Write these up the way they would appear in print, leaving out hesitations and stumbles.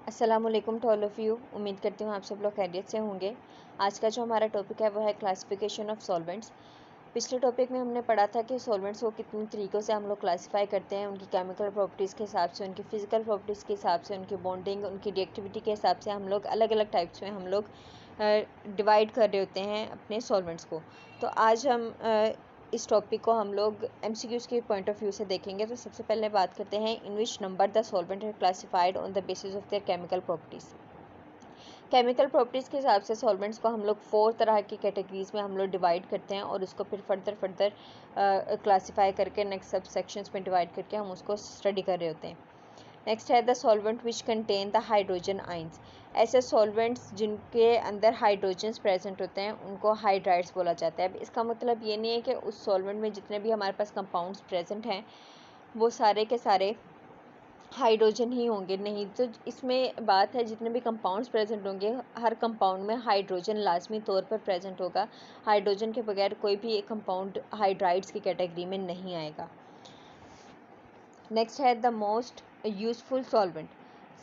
अस्सलामुअलैकुम to all of you. उम्मीद करती हूँ आप सब लोग खैरियत से होंगे। आज का जो हमारा टॉपिक है वो है क्लासिफिकेशन ऑफ सॉल्वेंट्स। पिछले टॉपिक में हमने पढ़ा था कि सॉल्वेंट्स को कितने तरीक़ों से हम लोग क्लासीफाई करते हैं, उनकी केमिकल प्रॉपर्टीज़ के हिसाब से, उनकी फ़िज़िकल प्रॉपर्टीज़ के हिसाब से, उनकी बॉन्डिंग, उनकी रिएक्टिविटी के हिसाब से हम लोग अलग अलग टाइप्स में हम लोग डिवाइड कर रहे होते हैं अपने सॉल्वेंट्स को। तो आज हम इस टॉपिक को हम लोग एमसीक्यूज़ के पॉइंट ऑफ व्यू से देखेंगे। तो सबसे पहले बात करते हैं इन विच नंबर द सॉल्वेंट है classified on the basis of their chemical properties. Chemical properties के हिसाब से सॉल्वेंट्स को हम लोग 4 तरह की कैटेगरीज में हम लोग डिवाइड करते हैं और उसको फिर फर्दर क्लासीफाई करके नेक्स्ट सब सेक्शंस में डिवाइड करके हम उसको स्टडी कर रहे होते हैं। नेक्स्ट है the solvent which contain the hydrogen ions. ऐसे सॉल्वेंट्स जिनके अंदर हाइड्रोजन्स प्रेजेंट होते हैं उनको हाइड्राइड्स बोला जाता है। अब इसका मतलब ये नहीं है कि उस सॉल्वेंट में जितने भी हमारे पास कंपाउंड्स प्रेजेंट हैं वो सारे के सारे हाइड्रोजन ही होंगे, नहीं। तो इसमें बात है जितने भी कंपाउंड्स प्रेजेंट होंगे हर कंपाउंड में हाइड्रोजन लाजमी तौर पर प्रेजेंट होगा। हाइड्रोजन के बगैर कोई भी एक कंपाउंड हाइड्राइड्स की कैटेगरी में नहीं आएगा। नेक्स्ट है द मोस्ट यूज़फुल सॉल्वेंट।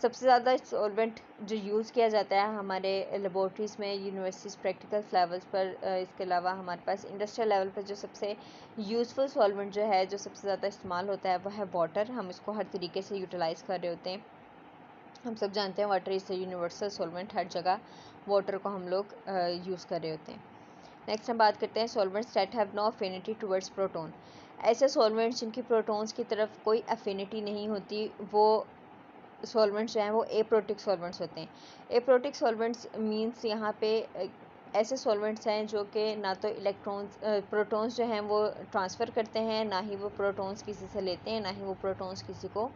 सबसे ज़्यादा सॉल्वेंट जो यूज़ किया जाता है हमारे लेबॉर्ट्रीज़ में, यूनिवर्सिटीज़, प्रैक्टिकल लेवल्स पर, इसके अलावा हमारे पास इंडस्ट्रियल लेवल पर जो सबसे यूज़फुल सॉल्वेंट जो है, जो सबसे ज़्यादा इस्तेमाल होता है, वह है वाटर। हम इसको हर तरीके से यूटिलाइज़ कर रहे होते हैं। हम सब जानते हैं water is the universal solvent, हर जगह वाटर को हम लोग यूज़ कर रहे होते हैं। नेक्स्ट हम बात करते हैं solvents that have no affinity towards proton. ऐसे सॉल्वेंट्स जिनकी प्रोटॉन्स की तरफ कोई अफिनिटी नहीं होती, वो सॉल्वेंट्स जो हैं वो एप्रोटिक सॉल्वेंट्स होते हैं। एप्रोटिक सॉल्वेंट्स मींस यहाँ पे ऐसे सॉल्वेंट्स हैं जो कि ना तो इलेक्ट्रॉन्स प्रोटॉन्स जो हैं वो ट्रांसफ़र करते हैं, ना ही वो प्रोटॉन्स किसी से लेते हैं, ना ही वो प्रोटॉन्स किसी को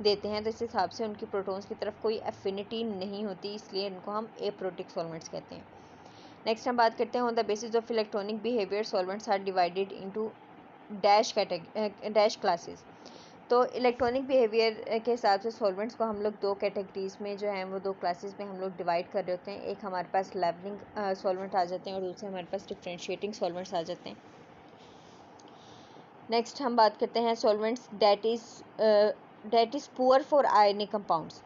देते हैं। तो इस हिसाब से उनकी प्रोटॉन्स की तरफ कोई एफिनिटी नहीं होती, इसलिए इनको हम एप्रोटिक सॉल्वेंट्स कहते हैं। नेक्स्ट हम बात करते हैं on the basis of electronic behaviour solvents are divided into dash classes. तो इलेक्ट्रॉनिक बिहेवियर के हिसाब से सॉल्वेंट्स को हम लोग 2 कैटेगरीज में जो हैं वो 2 क्लासेस में हम लोग डिवाइड कर रहे होते हैं। एक हमारे पास लेवलिंग सॉल्वेंट आ जाते हैं और दूसरे हमारे पास डिफरेंशिएटिंग सॉल्वेंट्स आ जाते हैं। नेक्स्ट हम बात करते हैं solvents that is poor for ionic compounds.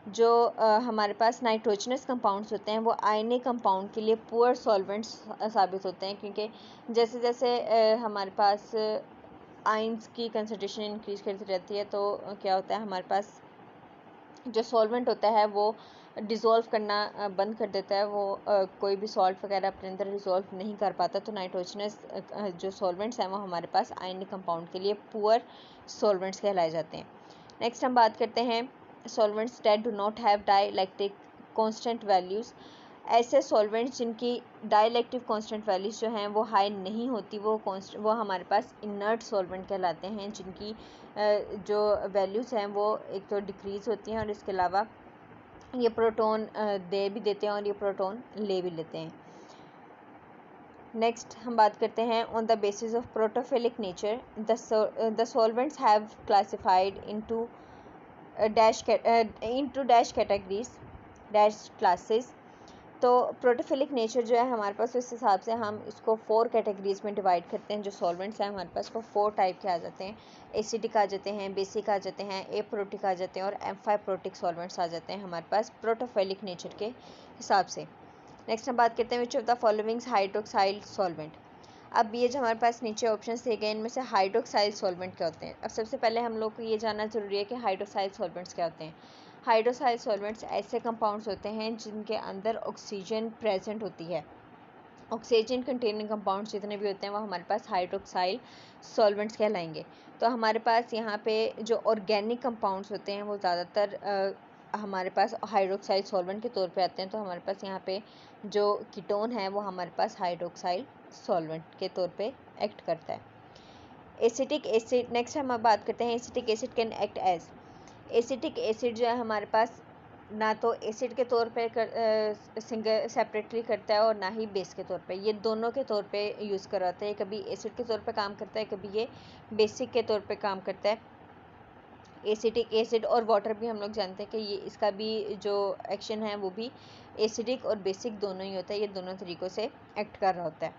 जो हमारे पास नाइट्रोजनस कंपाउंड्स होते हैं वो आयनिक कंपाउंड के लिए पुअर सॉल्वेंट्स साबित होते हैं, क्योंकि जैसे जैसे हमारे पास आयंस की कंसंट्रेशन इंक्रीज करती रहती है तो क्या होता है, हमारे पास जो सॉल्वेंट होता है वो डिज़ोल्व करना बंद कर देता है। वो कोई भी सॉल्ट वगैरह अपने अंदर डिज़ोल्व नहीं कर पाता। तो नाइट्रोजनस जो सॉल्वेंट्स हैं वो हमारे पास आयनिक कंपाउंड के लिए पुअर सॉल्वेंट्स कहलाए जाते हैं। नेक्स्ट हम बात करते हैं solvents that do not have dielectric constant values. ऐसे सॉल्वेंट्स जिनकी डाइलेक्टिव कांस्टेंट वैल्यूज़ जो हैं वो हाई नहीं होती, वो हमारे पास इनर्ट सॉल्वेंट कहलाते हैं, जिनकी जो वैल्यूज़ हैं वो एक तो डिक्रीज़ होती हैं और इसके अलावा ये प्रोटॉन दे भी देते हैं और ये प्रोटॉन ले भी लेते हैं। नेक्स्ट हम बात करते हैं on the basis of protophilic nature the solvents have classified into dash categories dash classes. तो प्रोटोफिलिक नेचर जो है हमारे पास, उस हिसाब से हम इसको 4 कैटेगरीज में डिवाइड करते हैं। जो सॉल्वेंट्स हैं हमारे पास वो 4 टाइप के आ जाते हैं। एसिडिक आ जाते हैं, बेसिक आ जाते हैं, एप्रोटिक आ जाते हैं और एम्फाइप्रोटिक सॉल्वेंट्स आ जाते हैं हमारे पास प्रोटोफिलिक नेचर के हिसाब से। नेक्स्ट हम बात करते हैं which of the followings hydroxyl solvent. अब ये जो हमारे पास नीचे ऑप्शंस दिए गए इनमें से हाइड्रोक्साइल सॉल्वेंट क्या होते हैं। अब सबसे पहले हम लोग को ये जानना ज़रूरी है कि हाइड्रोक्साइल सॉल्वेंट्स क्या होते हैं। हाइड्रोक्साइल सॉल्वेंट्स ऐसे कंपाउंड्स होते हैं जिनके अंदर ऑक्सीजन प्रेजेंट होती है। ऑक्सीजन कंटेनिंग कंपाउंड्स जितने भी होते हैं वो हमारे पास हाइड्रोक्साइल सॉल्वेंट्स कहलाएंगे। तो हमारे पास यहाँ पे जो ऑर्गेनिक कंपाउंड्स होते हैं वो ज़्यादातर हमारे पास हाइड्रोक्साइल सॉल्वेंट के तौर पे आते हैं। तो हमारे पास यहाँ पे जो कीटोन है वो हमारे पास हाइड्रोक्साइल सॉल्वेंट के तौर पे एक्ट करता है। एसिटिक एसिड, नेक्स्ट हम बात करते हैं acetic acid can act as. Acetic acid जो है हमारे पास ना तो एसिड के तौर पे सिंगल सेपरेटली करता है और ना ही बेस के तौर पे, ये दोनों के तौर पे यूज़ कराता है। कभी एसिड के तौर पे काम करता है, कभी ये बेसिक के तौर पे काम करता है। एसिटिक एसिड और वाटर भी हम लोग जानते हैं कि ये इसका भी जो एक्शन है वो भी एसिडिक और बेसिक दोनों ही होता है, ये दोनों तरीक़ों से एक्ट कर रहा होता है।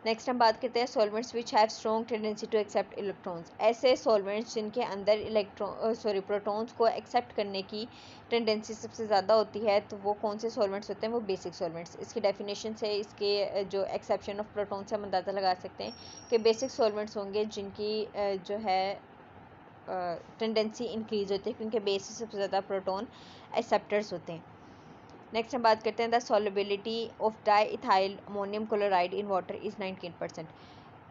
नेक्स्ट हम बात करते हैं solvents which have strong tendency to accept electrons. ऐसे सॉल्वेंट्स जिनके अंदर प्रोटॉन्स को एक्सेप्ट करने की टेंडेंसी सबसे ज़्यादा होती है, तो वो कौन से सॉल्वेंट्स होते हैं? वो बेसिक सॉल्वेंट्स। इसकी डेफिनेशन से इसके जो एक्सेप्शन ऑफ प्रोटॉन से हम अंदाज़ा लगा सकते हैं कि बेसिक सॉल्वेंट्स होंगे जिनकी जो है टेंडेंसी इंक्रीज होती है, क्योंकि बेस से सबसे ज़्यादा प्रोटॉन एक्सेप्टर्स होते हैं। नेक्स्ट हम बात करते हैं the solubility of diethyl ammonium chloride in water is 98%।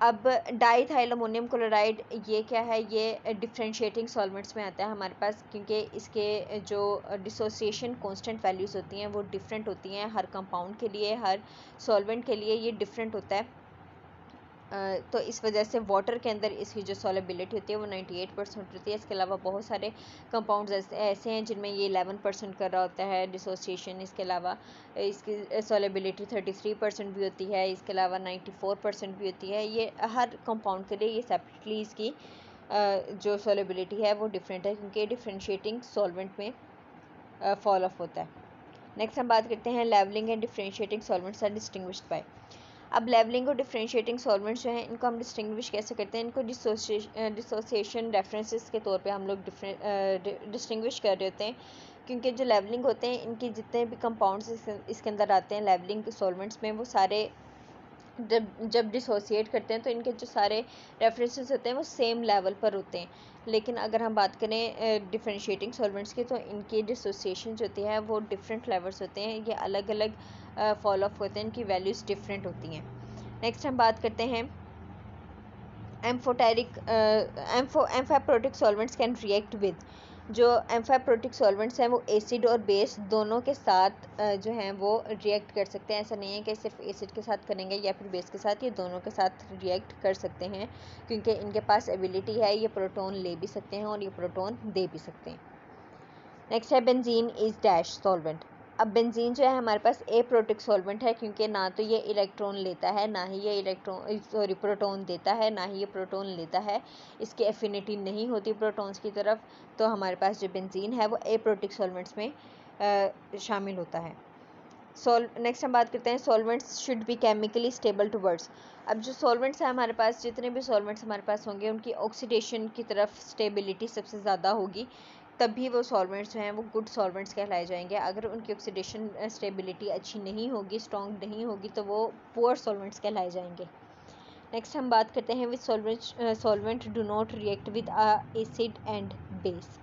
अब डाईइथाइल अमोनियम क्लोराइड ये क्या है? ये डिफरेंशिएटिंग सॉल्वेंट्स में आता है हमारे पास, क्योंकि इसके जो डिसोसिएशन कांस्टेंट वैल्यूज़ होती हैं वो डिफरेंट होती हैं हर कंपाउंड के लिए, हर सॉल्वेंट के लिए ये डिफरेंट होता है। तो इस वजह से वाटर के अंदर इसकी जो सॉलेबिलिटी होती है वो 98% होती है। इसके अलावा बहुत सारे कंपाउंड्स ऐसे हैं जिनमें ये 11% कर रहा होता है डिसोसिएशन। इसके अलावा इसकी सॉलेबिलिटी 33% भी होती है। इसके अलावा 94% भी होती है। ये हर कंपाउंड के लिए ये सेपरेटली इसकी जो सॉलेबिलिटी है वो डिफरेंट है, क्योंकि डिफरेंशिएटिंग सॉल्वेंट में फॉल ऑफ होता है। नेक्स्ट हम बात करते हैं levelling and differentiating solvents are distinguished by. अब लेवलिंग और डिफरेंशिएटिंग सॉल्वेंट्स जो हैं इनको हम डिस्टिंग्विश कैसे करते हैं? इनको डिसोसिएशन रेफरेंसेस के तौर पे हम लोग डिस्टिंग्विश कर रहे होते हैं, क्योंकि जो लेवलिंग होते हैं इनके जितने भी कंपाउंड्स इसके अंदर आते हैं लेवलिंग सॉल्वेंट्स में, वो सारे जब डिसोसिएट करते हैं तो इनके जो सारे रेफरेंसेस होते हैं वो सेम लेवल पर होते हैं। लेकिन अगर हम बात करें डिफरेंशिएटिंग सॉल्वेंट्स की, तो इनकी डिसोसिएशन जो होती है वो डिफरेंट लेवल्स होते हैं, ये अलग अलग फॉल ऑफ होते हैं, इनकी वैल्यूज़ डिफरेंट होती हैं। नेक्स्ट हम बात करते हैं एम्फोप्रोटिक सॉल्वेंट्स कैन रिएक्ट विद। जो एम्फोप्रोटिक सॉल्वेंट्स हैं वो एसिड और बेस दोनों के साथ जो हैं वो रिएक्ट कर सकते हैं। ऐसा नहीं है कि सिर्फ एसिड के साथ करेंगे या फिर बेस के साथ, ये दोनों के साथ रिएक्ट कर सकते हैं, क्योंकि इनके पास एबिलिटी है, ये प्रोटॉन ले भी सकते हैं और ये प्रोटॉन दे भी सकते हैं। नेक्स्ट है बेंजीन इज़ डैश सॉल्वेंट। अब बेंजीन जो है हमारे पास एप्रोटिक सॉल्वेंट है, क्योंकि ना तो ये इलेक्ट्रॉन लेता है, ना ही ये प्रोटॉन देता है, ना ही ये प्रोटॉन लेता है। इसकी एफिनिटी नहीं होती प्रोटॉन्स की तरफ, तो हमारे पास जो बेंजीन है वो एप्रोटिक सॉल्वेंट्स में शामिल होता है। नेक्स्ट हम बात करते हैं solvents should be chemically stable towards. अब जो सॉल्वेंट्स हैं हमारे पास, जितने भी सॉल्वेंट्स हमारे पास होंगे उनकी ऑक्सीडेशन की तरफ स्टेबिलिटी सबसे ज़्यादा होगी, तभी वो सॉल्वेंट्स जो हैं वो गुड सॉल्वेंट्स कहलाए जाएंगे। अगर उनकी ऑक्सीडेशन स्टेबिलिटी अच्छी नहीं होगी, स्ट्रॉन्ग नहीं होगी, तो वो पुअर सॉल्वेंट्स कहलाए जाएंगे। नेक्स्ट हम बात करते हैं with solvent do not react with acid and base.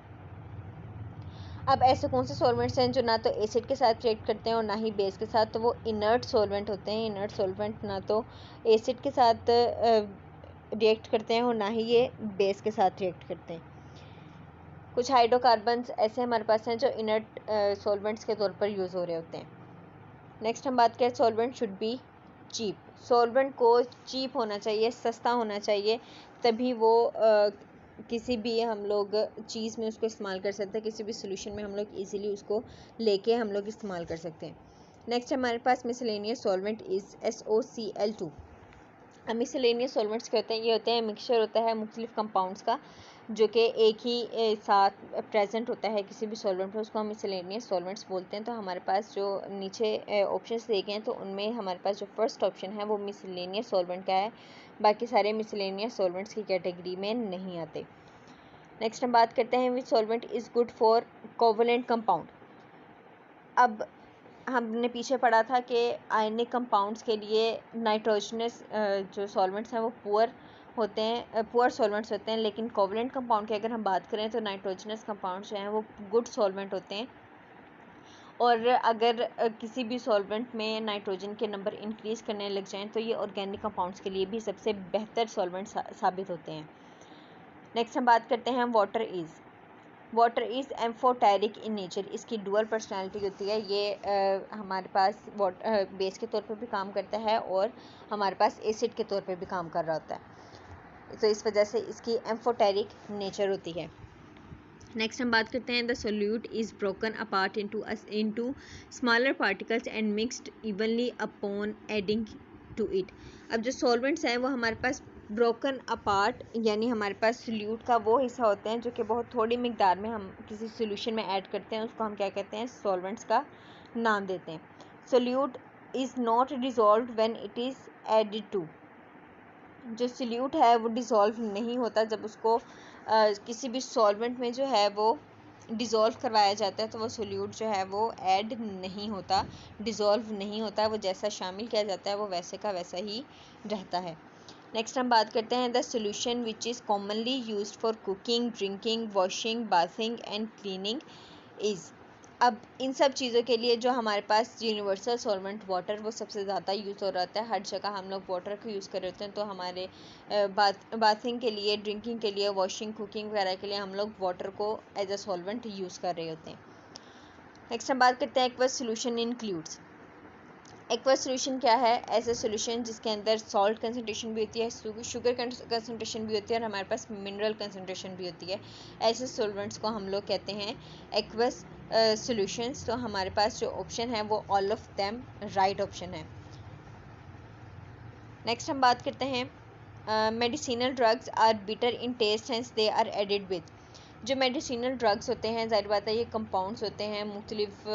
अब ऐसे कौन से सॉल्वेंट्स हैं जो ना तो एसिड के साथ रिएक्ट करते हैं और ना ही बेस के साथ? तो वो इनर्ट सॉल्वेंट होते हैं। इनर्ट सॉल्वेंट ना तो एसिड के साथ रिएक्ट करते हैं और ना ही ये बेस के साथ रिएक्ट करते हैं। कुछ हाइड्रोकार्बन्स ऐसे हमारे पास हैं जो इनर्ट सॉल्वेंट्स के तौर पर यूज़ हो रहे होते हैं। नेक्स्ट हम बात करें solvent should be cheap. Solvent को चीप होना चाहिए, सस्ता होना चाहिए, तभी वो किसी भी हम लोग चीज़ में उसको इस्तेमाल कर सकते हैं, किसी भी सोल्यूशन में हम लोग इजीली उसको लेके हम लोग इस्तेमाल कर सकते हैं। नेक्स्ट हमारे पास मिसलेनियस सॉल्वेंट इज़ SOCl2। अब मिसलेनियस सॉल्वेंट्स क्या होते हैं? ये होते हैं मिक्सचर होता है मुख्तलिफ कंपाउंड्स का, जो कि एक ही साथ प्रेजेंट होता है किसी भी सॉल्वेंट में, उसको हम मिसलेनियस सॉल्वेंट्स बोलते हैं। तो हमारे पास जो नीचे ऑप्शंस दिए गए हैं, तो उनमें हमारे पास जो फर्स्ट ऑप्शन है वो मिसलेनियस सॉल्वेंट का है, बाकी सारे मिसलेनियस सॉल्वेंट्स की कैटेगरी में नहीं आते। नेक्स्ट हम बात करते हैं which solvent is good for covalent compound. अब हमने पीछे पढ़ा था कि आयनिक कंपाउंड्स के लिए नाइट्रोजनस जो सॉल्वेंट्स हैं वो पुअर होते हैं, पुअर सॉल्वेंट्स होते हैं, लेकिन कोवलेंट कंपाउंड की अगर हम बात करें तो नाइट्रोजनस कंपाउंड्स जो हैं वो गुड सॉल्वेंट होते हैं। और अगर किसी भी सॉल्वेंट में नाइट्रोजन के नंबर इंक्रीज़ करने लग जाएं तो ये ऑर्गेनिक कंपाउंड्स के लिए भी सबसे बेहतर सॉल्वेंट साबित होते हैं। नेक्स्ट हम बात करते हैं water is amphoteric in nature. इसकी डुअल पर्सनैलिटी होती है, ये हमारे पास बेस के तौर पर भी काम करता है और हमारे पास एसिड के तौर पर भी काम कर रहा होता है, तो इस वजह से इसकी एम्फोटेरिक नेचर होती है। नेक्स्ट हम बात करते हैं the solute is broken apart into smaller particles and mixed evenly upon adding to it. अब जो सॉल्वेंट्स हैं वो हमारे पास ब्रोकन अपार्ट, यानी हमारे पास सोल्यूट का वो हिस्सा होते हैं जो कि बहुत थोड़ी मिकदार में हम किसी सोल्यूशन में ऐड करते हैं, उसको हम क्या कहते हैं? सॉल्वेंट्स का नाम देते हैं। Solute is not dissolved when it is added to. जो सल्यूट है वो डिज़ोल्व नहीं होता। जब उसको किसी भी सॉल्वेंट में जो है वो डिज़ोल्व करवाया जाता है तो वो सल्यूट जो है वो ऐड नहीं होता, डिज़ोल्व नहीं होता, वो जैसा शामिल किया जाता है वो वैसे का वैसा ही रहता है। नेक्स्ट हम बात करते हैं the solution which is commonly used for cooking, drinking, washing, bathing and cleaning is. अब इन सब चीज़ों के लिए जो हमारे पास यूनिवर्सल सॉल्वेंट वाटर वो सबसे ज़्यादा यूज़ हो रहा है। हर जगह हम लोग वाटर को यूज़ कर रहे होते हैं, तो हमारे बाथिंग के लिए, ड्रिंकिंग के लिए, वॉशिंग, कुकिंग वगैरह के लिए हम लोग वाटर को एज अ सॉल्वेंट यूज़ कर रहे होते हैं। नेक्स्ट हम बात करते हैं aqueous solution includes. Aqueous solution क्या है? ऐसा सोल्यूशन जिसके अंदर सॉल्ट कंसनट्रेशन भी होती है, शुगर कंसनट्रेशन भी होती है और हमारे पास मिनरल कंसनट्रेशन भी होती है। ऐसे सॉल्वेंट्स को हम लोग कहते हैं एक्वस सॉल्यूशंस। तो हमारे पास जो ऑप्शन है वो all of them right option है। नेक्स्ट हम बात करते हैं medicinal drugs are bitter in taste and they are added with. जो मेडिसिनल ड्रग्स होते हैं, जाहिर बात है ये कंपाउंड्स होते हैं, मुख्तलिफ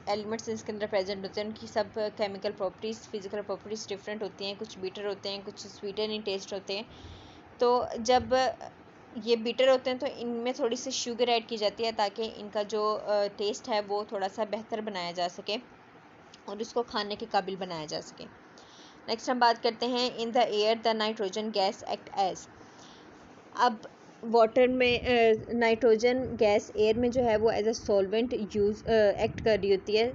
एलिमेंट्स इसके अंदर प्रेजेंट होते हैं, उनकी सब chemical properties, physical properties different होती हैं, कुछ बीटर होते हैं, कुछ स्वीटर इन टेस्ट होते हैं। तो जब ये बीटर होते हैं तो इनमें थोड़ी सी शुगर ऐड की जाती है ताकि इनका जो टेस्ट है वो थोड़ा सा बेहतर बनाया जा सके और इसको खाने के काबिल बनाया जा सके। नेक्स्ट हम बात करते हैं in the air the nitrogen gas act as. अब वाटर में नाइट्रोजन गैस एयर में जो है वो as a solvent use act कर रही होती है,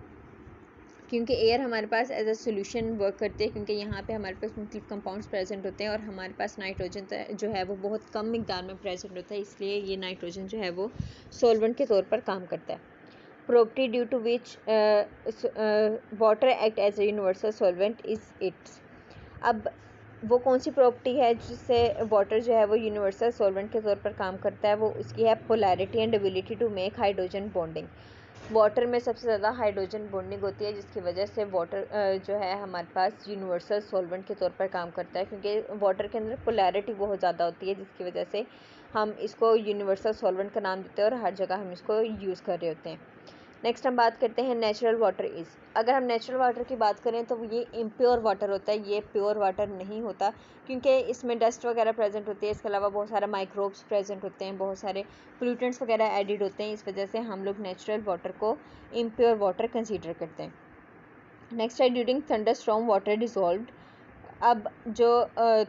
क्योंकि एयर हमारे पास एज अ सोल्यूशन वर्क करती है, क्योंकि यहाँ पे हमारे पास मुख्तलिफ कंपाउंड्स प्रेजेंट होते हैं और हमारे पास नाइट्रोजन जो है वो बहुत कम मिकदार में प्रेजेंट होता है, इसलिए ये नाइट्रोजन जो है वो सॉल्वेंट के तौर पर काम करता है। Property due to which water act as a universal solvent is its. अब वो कौन सी प्रॉपर्टी है जिससे वाटर जो है वो यूनिवर्सल सॉल्वेंट के तौर पर काम करता है? वो उसकी है polarity and ability to make hydrogen bonding. Water में सबसे ज़्यादा हाइड्रोजन बॉन्डिंग होती है, जिसकी वजह से वाटर जो है हमारे पास यूनिवर्सल सॉल्वेंट के तौर पर काम करता है, क्योंकि वाटर के अंदर पोलैरिटी बहुत ज़्यादा होती है, जिसकी वजह से हम इसको यूनिवर्सल सॉल्वेंट का नाम देते हैं और हर जगह हम इसको यूज़ कर रहे होते हैं। नेक्स्ट हम बात करते हैं नेचुरल वाटर इज़। अगर हम नेचुरल वाटर की बात करें तो ये इम्प्योर वाटर होता है, ये प्योर वाटर नहीं होता, क्योंकि इसमें डस्ट वगैरह प्रेजेंट होती है, इसके अलावा बहुत सारे माइक्रोब्स प्रेजेंट होते हैं, बहुत सारे पोल्यूटेंट्स वगैरह एडिड होते हैं, इस वजह से हम लोग नेचुरल वाटर को इम्प्योर वाटर कंसीडर करते हैं। नेक्स्ट है during thunder storm water dissolved. अब जो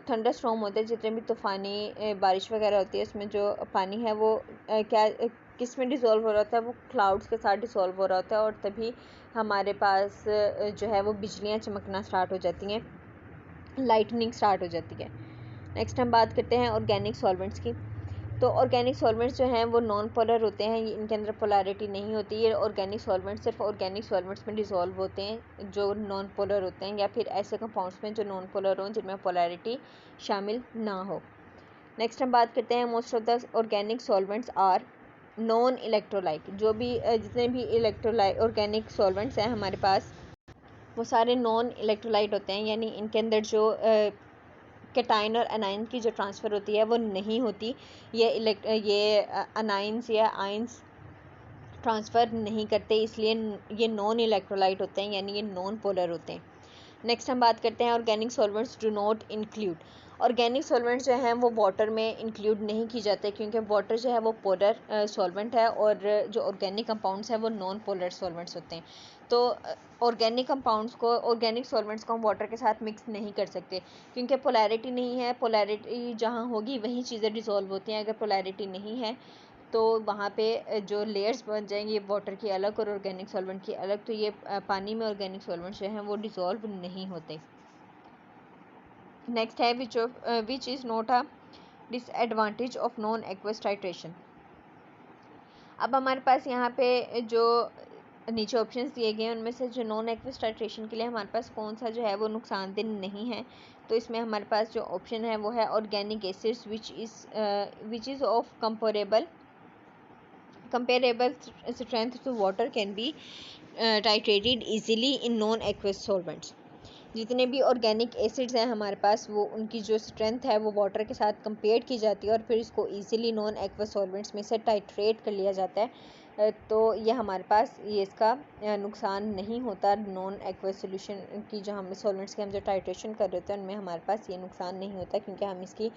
थंडर स्टॉर्म होते हैं, जितने भी तूफ़ानी बारिश वगैरह होती है, उसमें जो पानी है वो क्या किस में डिज़ोल्व हो रहा होता है? वो क्लाउड्स के साथ डिज़ोल्व हो रहा होता है और तभी हमारे पास जो है वो बिजलियाँ चमकना स्टार्ट हो जाती हैं, लाइटनिंग स्टार्ट हो जाती है। नेक्स्ट हम बात करते हैं ऑर्गेनिक सॉल्वेंट्स की। तो ऑर्गेनिक सॉल्वेंट्स जो हैं वो नॉन पोलर होते हैं, इनके अंदर पोलैरिटी नहीं होती है। ऑर्गेनिक सॉल्वेंट्स सिर्फ ऑर्गेनिक सॉल्वेंट्स में डिज़ोल्व होते हैं जो नॉन पोलर होते हैं, या फिर ऐसे कंपाउंड्स में जो नॉन पोलर हों जिनमें पोलैरिटी शामिल ना हो। नेक्स्ट हम बात करते हैं most of the organic solvents are non electrolyte. जो भी जितने भी इलेक्ट्रोलाइट ऑर्गेनिक सॉल्वेंट्स हैं हमारे पास वो सारे नॉन इलेक्ट्रोलाइट होते हैं, यानी इनके अंदर जो कैटाइन और अनाइन की जो ट्रांसफ़र होती है वो नहीं होती। ये अनाइंस या आइंस ट्रांसफ़र नहीं करते, इसलिए ये नॉन इलेक्ट्रोलाइट होते हैं, यानी ये नॉन पोलर होते हैं। नेक्स्ट हम बात करते हैं organic solvents do not include. Organic solvents जो हैं वो वाटर में इंक्लूड नहीं की जाते, क्योंकि वाटर जो है वो पोलर सॉल्वेंट है और जो ऑर्गेनिक कंपाउंड्स हैं वो नॉन पोलर सॉल्वेंट्स होते हैं। तो ऑर्गेनिक कंपाउंड्स को, ऑर्गेनिक सॉल्वेंट्स को हम वाटर के साथ मिक्स नहीं कर सकते, क्योंकि पोलैरिटी नहीं है। पोलैरिटी जहाँ होगी वहीं चीज़ें डिसॉल्व होती हैं, अगर पोलैरिटी नहीं है तो वहाँ पे जो लेयर्स बन जाएंगी वाटर की अलग और ऑर्गेनिक सॉल्वेंट की अलग, तो ये पानी में ऑर्गेनिक सॉल्वेंट्स जो हैं वो डिसॉल्व नहीं होते। नेक्स्ट है which is not a disadvantage of non aqueous titration. अब हमारे पास यहाँ पे जो नीचे ऑप्शंस दिए गए हैं उनमें से जो नॉन एक्वस टाइट्रेशन के लिए हमारे पास कौन सा जो है वो नुकसानदेह नहीं है, तो इसमें हमारे पास जो ऑप्शन है वो है organic acids which is of comparable strength to water can be titrated easily in non-aqueous solvents। जितने भी ऑर्गेनिक एसिड्स हैं हमारे पास वो उनकी जो स्ट्रेंथ है वो वाटर के साथ कंपेयर की जाती है और फिर इसको इजीली नॉन एक्वस सॉल्वेंट्स में से टाइट्रेट कर लिया जाता है, तो ये हमारे पास ये इसका नुकसान नहीं होता। नॉन एक्वस सोल्यूशन की जो हम सॉल्वेंट्स के हम जो टाइट्रेशन कर रहे होते हैं उनमें हमारे पास ये नुकसान नहीं होता, क्योंकि हम इसकी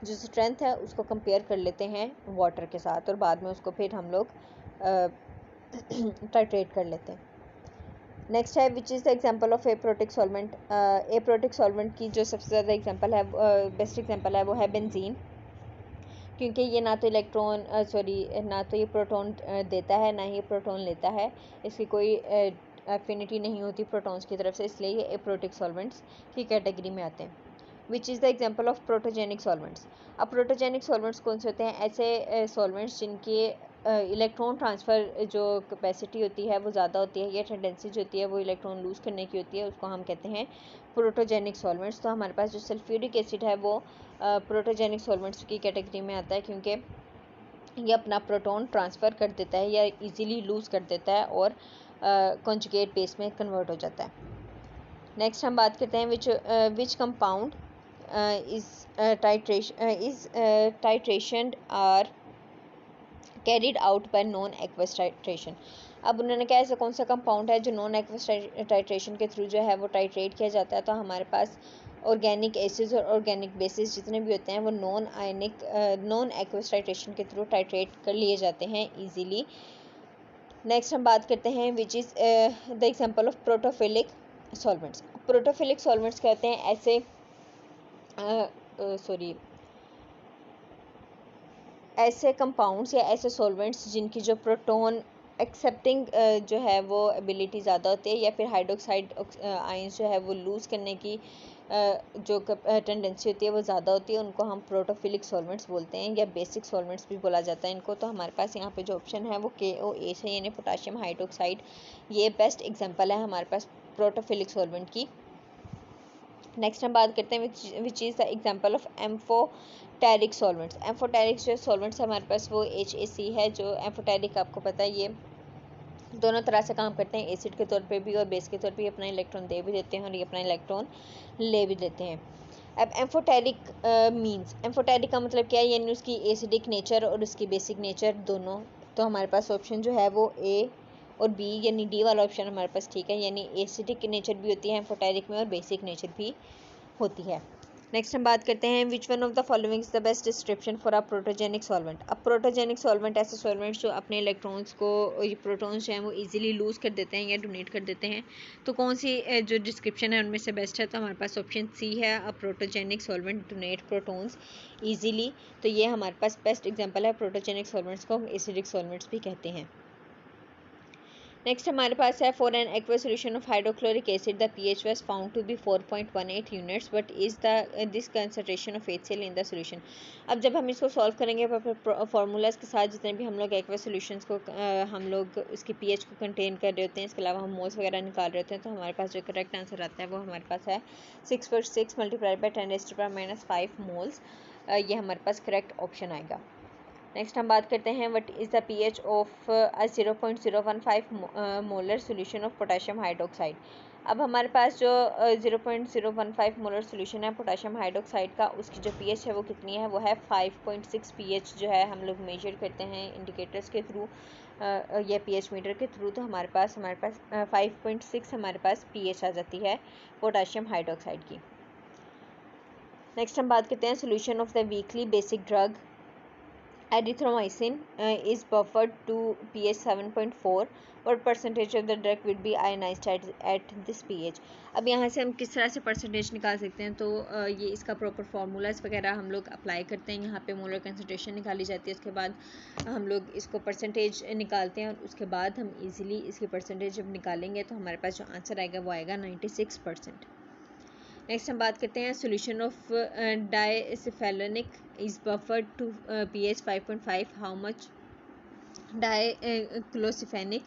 जो स्ट्रेंथ है उसको कंपेयर कर लेते हैं वाटर के साथ और बाद में उसको फिर हम लोग टाइट्रेट कर लेते हैं। नेक्स्ट है which is the example of aprotic solvent. Aprotic solvent की जो सबसे ज़्यादा एग्जांपल है बेस्ट एग्जांपल है वो है बेंजीन, क्योंकि ये ना तो इलेक्ट्रॉन ना तो ये प्रोटॉन देता है ना ही प्रोटॉन लेता है, इसकी कोई एफिनिटी नहीं होती प्रोटॉन्स की तरफ से, इसलिए ये एप्रोटिक सॉल्वेंट्स की कैटेगरी में आते हैं। Which is the example of protogenic solvents. अब प्रोटोजेनिक सॉल्वेंट्स कौन से होते हैं? ऐसे सॉल्वेंट्स जिनकी इलेक्ट्रॉन ट्रांसफ़र जो कैपेसिटी होती है वो ज़्यादा होती है या टेंडेंसी जो होती है वो इलेक्ट्रॉन लूज़ करने की होती है, उसको हम कहते हैं प्रोटोजेनिक सॉल्वेंट्स। तो हमारे पास जो सल्फ्यूरिक एसिड है वो प्रोटोजेनिक सॉल्वेंट्स की कैटेगरी में आता है, क्योंकि ये अपना प्रोटॉन ट्रांसफ़र कर देता है या इजीली लूज़ कर देता है और कॉन्जुगेट बेस में कन्वर्ट हो जाता है। नेक्स्ट हम बात करते हैं which compound is titration are carried out by non aqueous titration। अब उन्होंने कहा ऐसा कौन सा कंपाउंड है जो नॉन एक्वस टाइट्रेशन के थ्रू जो है वो टाइट्रेट किया जाता है। तो हमारे पास ऑर्गेनिक एसिड्स और ऑर्गेनिक बेसिस जितने भी होते हैं वो नॉन एक्वस टाइट्रेशन के थ्रू टाइट्रेट कर लिए जाते हैं इजीली। नेक्स्ट हम बात करते हैं which is the example of protophilic solvents. Protophilic solvents क्या होते हैं? ऐसे कंपाउंड्स या ऐसे सॉल्वेंट्स जिनकी जो प्रोटॉन एक्सेप्टिंग जो है वो एबिलिटी ज़्यादा होती है, या फिर हाइड्रोक्साइड आयंस जो है वो लूज़ करने की जो टेंडेंसी होती है वो ज़्यादा होती है, उनको हम प्रोटोफिलिक सॉल्वेंट्स बोलते हैं या बेसिक सॉल्वेंट्स भी बोला जाता है इनको। तो हमारे पास यहाँ पे जो ऑप्शन है वो KOH है, यानी पोटाशियम हाइड्रोक्साइड। ये बेस्ट एग्जांपल है हमारे पास प्रोटोफिलिक सॉल्वेंट की। नेक्स्ट हम बात करते हैं which is the example of amphoteric solvents. Amphoteric जो सॉल्वेंट्स हमारे पास वो HAC है। जो एम्फोटेरिक आपको पता है ये दोनों तरह से काम करते हैं, एसिड के तौर पे भी और बेस के तौर पे भी अपना इलेक्ट्रॉन दे भी देते हैं और ये अपना इलेक्ट्रॉन ले भी देते हैं। अब एम्फोटेरिक एम्फोटेरिक का मतलब क्या है? यानी उसकी एसिडिक नेचर और उसकी बेसिक नेचर दोनों। तो हमारे पास ऑप्शन जो है वो A और B यानी D वाला ऑप्शन हमारे पास ठीक है, यानी एसिडिक नेचर भी होती है एम्फोटेरिक में और बेसिक नेचर भी होती है। नेक्स्ट हम बात करते हैं which one of the following is the best description for a protogenic solvent. अब प्रोटोजेनिक सॉल्वेंट ऐसे सॉल्वेंट्स जो अपने इलेक्ट्रॉन्स को प्रोटॉन्स जो हैं वो इजीली लूज़ कर देते हैं या डोनेट कर देते हैं। तो कौन सी जो डिस्क्रिप्शन है उनमें से बेस्ट है? तो हमारे पास ऑप्शन C है, a protogenic solvent donate protons easily. तो ये हमारे पास बेस्ट एग्जाम्पल है। प्रोटोजेनिक सॉल्वेंट्स को हम एसिडिक सॉल्वेंट्स भी कहते हैं। नेक्स्ट हमारे पास है for an aqueous solution of hydrochloric acid the pH was found to be 4.18 units but is this concentration of HCl in the solution. अब जब हम इसको सॉल्व करेंगे फार्मूलाज के साथ, जितने भी हम लोग एक्वस सॉल्यूशंस को हम लोग उसकी pH को कंटेन कर रहे होते हैं, इसके अलावा हम मोल्स वगैरह निकाल रहे होते हैं, तो हमारे पास जो करेक्ट आंसर आता है वो हमारे पास है 6/6 मल्टीप्लाइड बाई 10⁻⁻5 मोल्स। ये हमारे पास करेक्ट ऑप्शन आएगा। नेक्स्ट हम बात करते हैं what is the pH of 0.015 molar solution of potassium hydroxide. अब हमारे पास जो 0.015 मोलर सोल्यूशन है पोटाशियम हाइड्रोक्साइड का, उसकी जो pH है वो कितनी है? वो है 5.6 pH जो है हम लोग मेजर करते हैं इंडिकेटर्स के थ्रू या pH मीटर के थ्रू। तो हमारे पास 5.6 हमारे पास pH आ जाती है पोटाशियम हाइड्रोक्साइड की। नेक्स्ट हम बात करते हैं solution of the weekly basic drug erythromycin is buffered to pH 7.4. What percentage of the drug will be ionized at this pH? अब यहाँ से हम किस तरह से परसेंटेज निकाल सकते हैं? तो ये इसका प्रॉपर फार्मूलाज वगैरह हम लोग अप्लाई करते हैं। यहाँ पे मोलर कंसंट्रेशन निकाली जाती है, उसके बाद हम लोग इसको परसेंटेज निकालते हैं और उसके बाद हम इजीली इसकी परसेंटेज जब निकालेंगे तो हमारे पास जो आंसर आएगा वो आएगा 96%। नेक्स्ट हम बात करते हैं solution of diclofenac is buffered to pH 5.5. How much diclofenac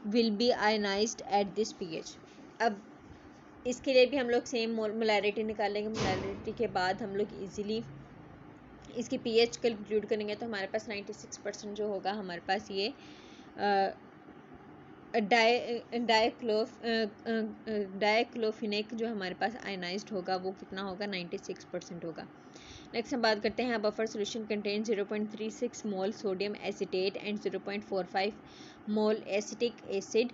will be ionized at this pH? अब इसके लिए भी हम लोग सेम मोलैरिटी निकालेंगे। मोलैरिटी के बाद हम लोग इजीली इसकी pH कैलकुलेट करेंगे तो हमारे पास 96% जो होगा हमारे पास ये डाइक्लोफिनेक जो हमारे पास आयनाइज्ड होगा वो कितना होगा? 96% होगा। नेक्स्ट हम बात करते हैं buffer solution contain 0.36 mole sodium acetate and 0.45 mole acetic acid.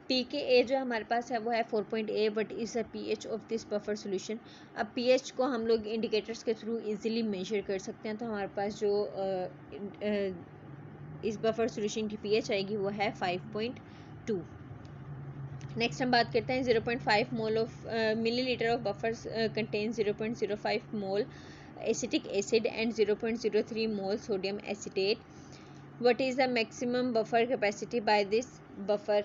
pKa जो हमारे पास है वो है 4.8 but is a pH of this buffer solution. अब pH को हम लोग इंडिकेटर्स के थ्रू इजीली मेजर कर सकते हैं, तो हमारे पास जो इस बफर सोल्यूशन की pH आएगी वो है 5.2। नेक्स्ट हम बात करते हैं 0.5 mole of millilitre of buffers contain 0.05 mole acetic acid and 0.03 mole sodium acetate. What is the maximum buffer capacity by this buffer.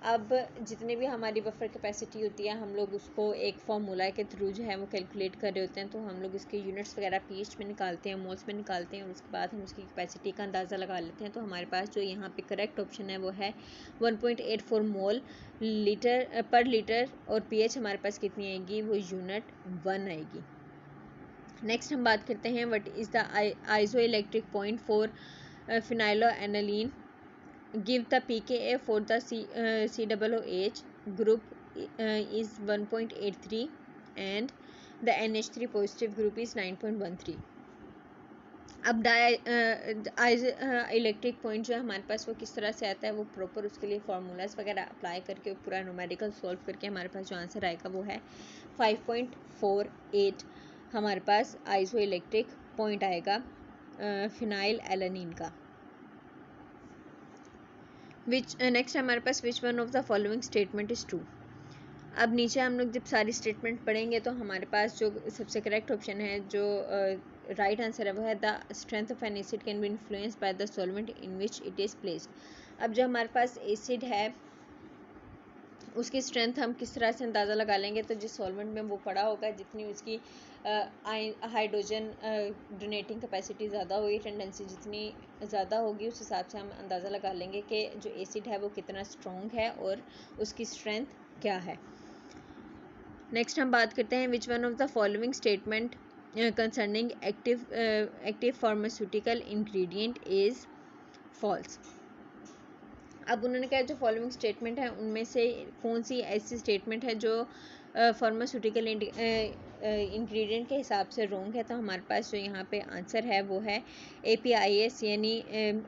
अब जितने भी हमारी बफर कैपेसिटी होती है हम लोग उसको एक फार्मूला के थ्रू जो है वो कैलकुलेट कर रहे होते हैं, तो हम लोग इसके यूनिट्स वगैरह pH में निकालते हैं, मोल्स में निकालते हैं और उसके बाद हम उसकी कैपेसिटी का अंदाज़ा लगा लेते हैं। तो हमारे पास जो यहाँ पे करेक्ट ऑप्शन है वो है 1.84 मोल लीटर पर लीटर और pH हमारे पास कितनी आएगी, वो यूनिट 1 आएगी। नेक्स्ट हम बात करते हैं what is the isoelectric point for phenylalanine. Give the pKa for the COOH group is 1.83 and the NH3 positive group is 9.13। अब इलेक्ट्रिक पॉइंट जो है हमारे पास वो किस तरह से आता है, वो प्रॉपर उसके लिए फार्मूलाज वगैरह अप्लाई करके पूरा न्यूमेरिकल सॉल्व करके हमारे पास जो आंसर आएगा वो है 5.48 हमारे पास आइसो इलेक्ट्रिक पॉइंट आएगा फिनाइल एलानिन का। नेक्स्ट हमारे पास which one of the following statement is true. अब नीचे हम लोग जब सारी स्टेटमेंट पढ़ेंगे तो हमारे पास जो सबसे करेक्ट ऑप्शन है, जो राइट आंसर है वो है the strength of N acid can be influenced by the solvent in which it is placed. अब जो हमारे पास एसिड है उसकी स्ट्रेंथ हम किस तरह से अंदाज़ा लगा लेंगे, तो जिस सॉल्वेंट में वो पड़ा होगा जितनी उसकी हाइड्रोजन डोनेटिंग कैपेसिटी ज़्यादा होगी, टेंडेंसी जितनी ज़्यादा होगी उस हिसाब से हम अंदाज़ा लगा लेंगे कि जो एसिड है वो कितना स्ट्रॉन्ग है और उसकी स्ट्रेंथ क्या है। नेक्स्ट हम बात करते हैं which one of the following statement concerning active pharmaceutical ingredient is false. अब उन्होंने कहा जो फॉलोइंग स्टेटमेंट है उनमें से कौन सी ऐसी स्टेटमेंट है जो फार्मास्यूटिकल इंग्रेडिएंट के हिसाब से रॉन्ग है, तो हमारे पास जो यहाँ पे आंसर है वो है APIS यानी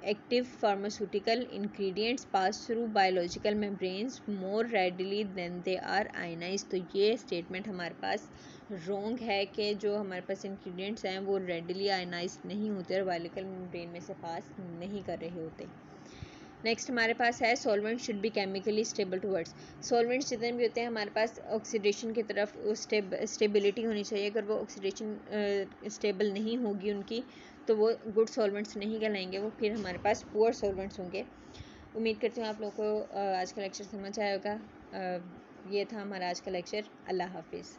active pharmaceutical ingredients pass through biological membranes more readily than they are ionize. तो ये स्टेटमेंट हमारे पास रॉन्ग है कि जो हमारे पास इंग्रेडिएंट्स हैं वो रेडिली आयनाइज नहीं होते और बायोलॉजिकल मेम्ब्रेन में से पास नहीं कर रहे होते। नेक्स्ट हमारे पास है solvent should B chemically stable towards. Solvents जितने भी होते हैं हमारे पास ऑक्सीडेशन की तरफ स्टेबिलिटी होनी चाहिए। अगर वो ऑक्सीडेशन स्टेबल नहीं होगी उनकी तो वो गुड सॉल्वेंट्स नहीं कहलाएंगे, वो फिर हमारे पास पुअर सॉल्वेंट्स होंगे। उम्मीद करती हूँ आप लोगों को आज का लेक्चर समझ आया होगा। ये था हमारा आज का लेक्चर। अल्लाह हाफिज़।